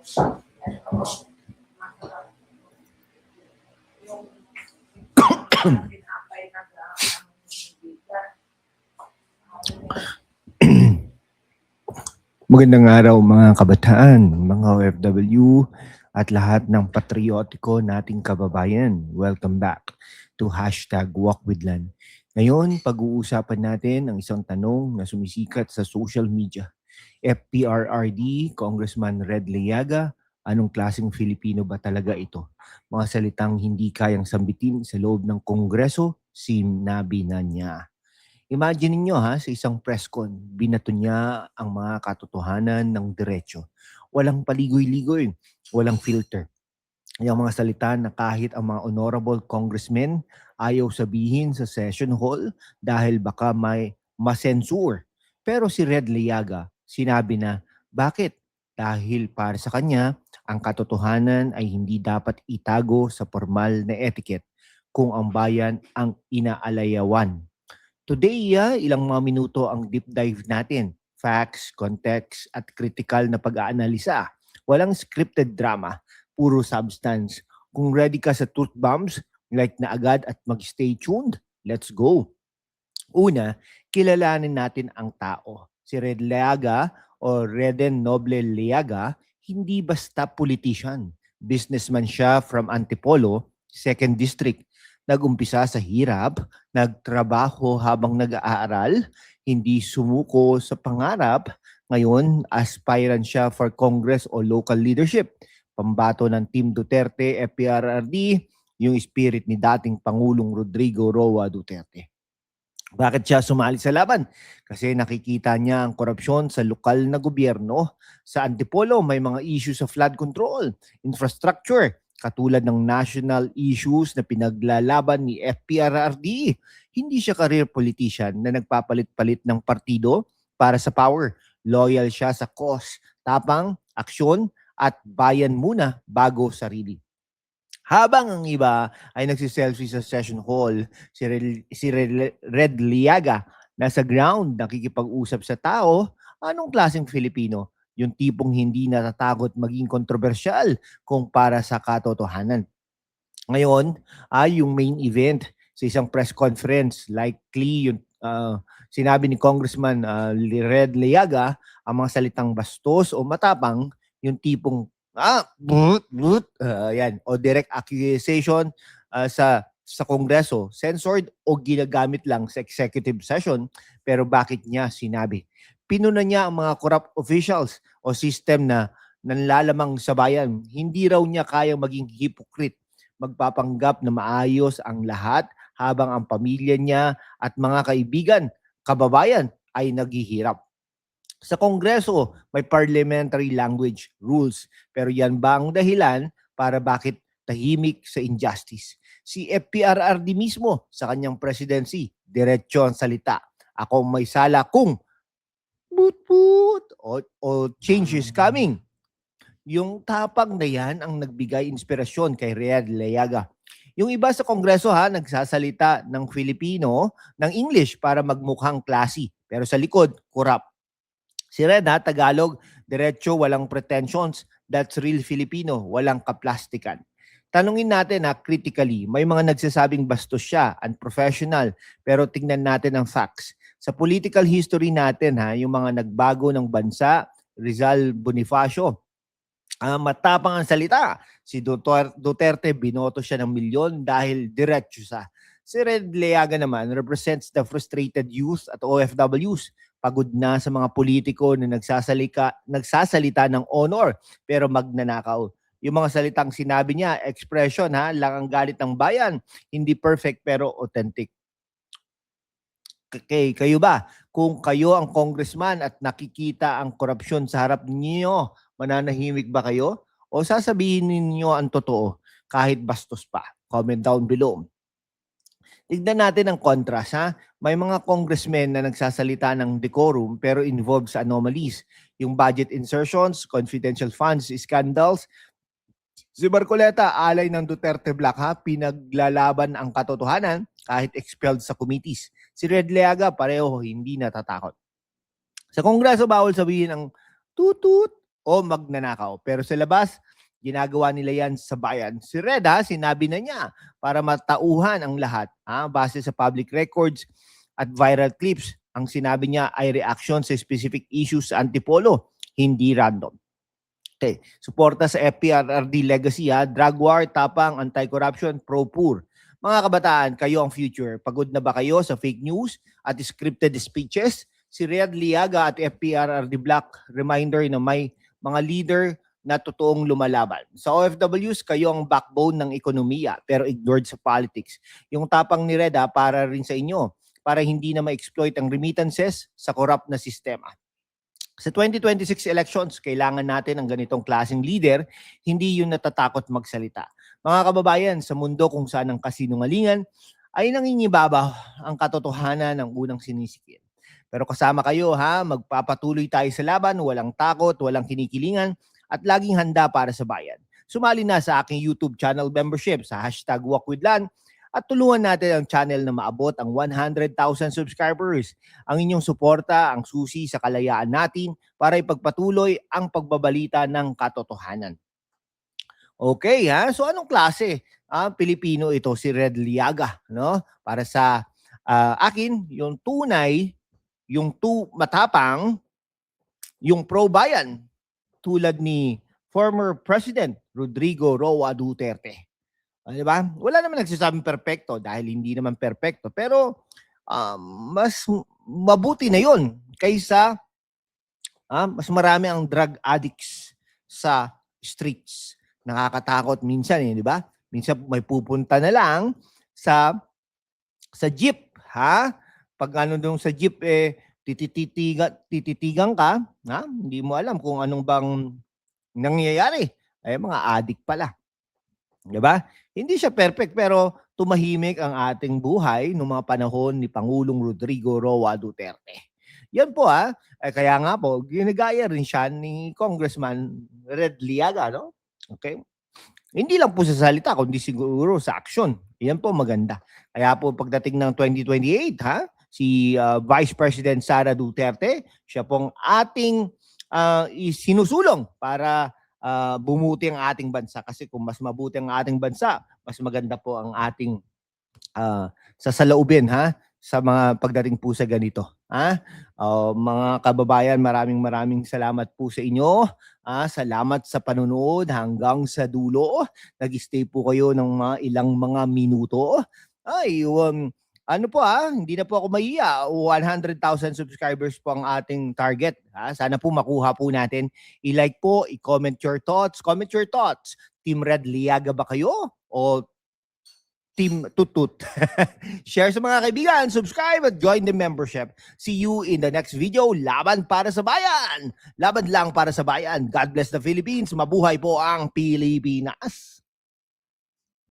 Magandang araw mga kabataan, mga OFW, at lahat ng patriotiko nating kababayan. Welcome back to #WalkWithLan. Ngayon, pag-uusapan natin ang isang tanong na sumisikat sa social media. FPRRD, Congressman Red Leaga, anong klaseng Filipino ba talaga ito? Mga salitang hindi kayang sambitin sa loob ng Kongreso, sinabi na niya. Imagine niyo sa isang press con, binato niya ang mga katotohanan ng diretso. Walang paligoy-ligoy, walang filter. Yung mga salita na kahit ang mga honorable congressmen ayaw sabihin sa session hall dahil baka may masensure. Pero si Red Liaga, sinabi na, bakit? Dahil para sa kanya, ang katotohanan ay hindi dapat itago sa formal na etiquette kung ang bayan ang inaalayawan. Today, ilang mga minuto ang deep dive natin. Facts, context, at critical na pag-aanalisa. Walang scripted drama, puro substance. Kung ready ka sa truth bombs, like na agad at mag-stay tuned, let's go. Una, kilalanin natin ang tao. Si Red Leaga o Reden Noble Leaga, hindi basta politician. Businessman siya from Antipolo, 2nd District. Nag-umpisa sa hirap, nagtrabaho habang nag-aaral, hindi sumuko sa pangarap. Ngayon, aspirant siya for Congress o local leadership. Pambato ng Team Duterte, FPRRD, yung spirit ni dating Pangulong Rodrigo Roa Duterte. Bakit siya sumali sa laban? Kasi nakikita niya ang korupsyon sa lokal na gobyerno. Sa Antipolo, may mga issues sa flood control, infrastructure, katulad ng national issues na pinaglalaban ni FPRRD. Hindi siya career politician na nagpapalit-palit ng partido para sa power. Loyal siya sa cause, tapang, aksyon, at bayan muna bago sarili. Habang ang iba ay nagsiselfie sa session hall, si Red Liaga nasa ground nakikipag-usap sa tao, anong klaseng Filipino? Yung tipong hindi natatakot maging kontrobersyal kung para sa katotohanan. Ngayon ay yung main event sa isang press conference, likely yung sinabi ni Congressman Red Liaga ang mga salitang bastos o matapang, yung tipong yan, o direct accusation sa Kongreso, censored o ginagamit lang sa executive session. Pero bakit niya sinabi? Pinuna niya ang mga corrupt officials o system na nanlalamang sa bayan. Hindi raw niya kayang maging hypocrite, magpapanggap na maayos ang lahat habang ang pamilya niya at mga kaibigan, kababayan ay naghihirap. Sa Kongreso, may parliamentary language rules. Pero yan ba ang dahilan para bakit tahimik sa injustice? Si FPRRD mismo sa kanyang presidency, diretso ang salita. Ako may sala kung o change is coming. Yung tapang na yan ang nagbigay inspirasyon kay Red Leaga. Yung iba sa Kongreso nagsasalita ng Filipino ng English para magmukhang classy. Pero sa likod, corrupt. Si Red Tagalog, diretso, walang pretensions. That's real Filipino, walang kaplastikan. Tanungin natin critically, may mga nagsasabing bastos siya, unprofessional, pero tingnan natin ang facts. Sa political history natin, yung mga nagbago ng bansa, Rizal Bonifacio, matapang ang salita. Si Duterte, binoto siya ng milyon dahil diretso sa. Si Red Leaga naman represents the frustrated youth at OFWs. Pagod na sa mga politiko na nagsasalita ng honor pero magnanakaw. Yung mga salitang sinabi niya, expression lang ang galit ng bayan. Hindi perfect pero authentic. Okay, kayo ba? Kung kayo ang congressman at nakikita ang korupsyon sa harap niyo, mananahimik ba kayo? O sasabihin ninyo ang totoo kahit bastos pa? Comment down below. Tignan natin ang contrast May mga congressmen na nagsasalita ng decorum pero involved sa anomalies. Yung budget insertions, confidential funds, scandals. Si Marcoleta, alay ng Duterte Black pinaglalaban ang katotohanan kahit expelled sa committees. Si Red Leaga, pareho hindi natatakot. Sa Kongreso, bawal sabihin ang tutut o magnanakaw. Pero sa labas, ginagawa nila yan sa bayan. Si Red, sinabi na niya para matauhan ang lahat. Base sa public records at viral clips, ang sinabi niya ay reaction sa specific issues sa Antipolo, hindi random. Okay. Suporta sa FPRRD legacy, drug war, tapang, anti-corruption, pro-poor. Mga kabataan, kayo ang future. Pagod na ba kayo sa fake news at scripted speeches? Si Red Liaga at FPRRD Black, reminder na may mga leader na totoong lumalaban. Sa OFWs, kayo ang backbone ng ekonomiya pero ignored sa politics. Yung tapang ni Red, para rin sa inyo, para hindi na ma-exploit ang remittances sa corrupt na sistema. Sa 2026 elections, kailangan natin ang ganitong klaseng leader, hindi yung natatakot magsalita. Mga kababayan, sa mundo kung saan ang kasinungalingan ay nangingibabaw ang katotohanan ng unang sinisikil. Pero kasama kayo, magpapatuloy tayo sa laban, walang takot, walang kinikilingan, at laging handa para sa bayan. Sumali na sa aking YouTube channel membership sa #WalkWithLan at tulungan natin ang channel na maabot ang 100,000 subscribers. Ang inyong suporta ang susi sa kalayaan natin para ipagpatuloy ang pagbabalita ng katotohanan. Okay, so anong klase? Pilipino ito, si Red Liaga, no? Para sa akin, yung tunay, yung matapang, yung pro-bayan, tulad ni former President Rodrigo Roa Duterte. Diba? Wala naman nagsasabing perpekto dahil hindi naman perpekto. Pero mas mabuti na yun kaysa mas marami ang drug addicts sa streets. Nakakatakot minsan, di ba? Minsan may pupunta na lang sa jeep, Pag doon sa jeep, tititigan ka, hindi mo alam kung anong bang nangyayari. Mga addict pala. Diba? Hindi siya perfect pero tumahimik ang ating buhay noong mga panahon ni Pangulong Rodrigo Roa Duterte. Yan po kaya nga po, ginagaya rin siya ni Congressman Red Liaga, no? Okay? Hindi lang po sa salita, kundi siguro sa action. Yan po maganda. Kaya po pagdating ng 2028, si Vice President Sara Duterte, siya pong ating sinusulong para bumuti ang ating bansa. Kasi kung mas mabuti ang ating bansa, mas maganda po ang ating sasalaubin sa mga pagdating po sa ganito. Mga kababayan, maraming salamat po sa inyo. Salamat sa panonood hanggang sa dulo. Nag-stay po kayo ng ilang mga minuto. Hindi na po ako mahiya. 100,000 subscribers po ang ating target. Sana po makuha po natin. I-like po, i-comment your thoughts. Comment your thoughts. Team Red Liaga ba kayo? O Team Tutut? Share sa mga kaibigan, subscribe at join the membership. See you in the next video. Laban para sa bayan. Laban lang para sa bayan. God bless the Philippines. Mabuhay po ang Pilipinas.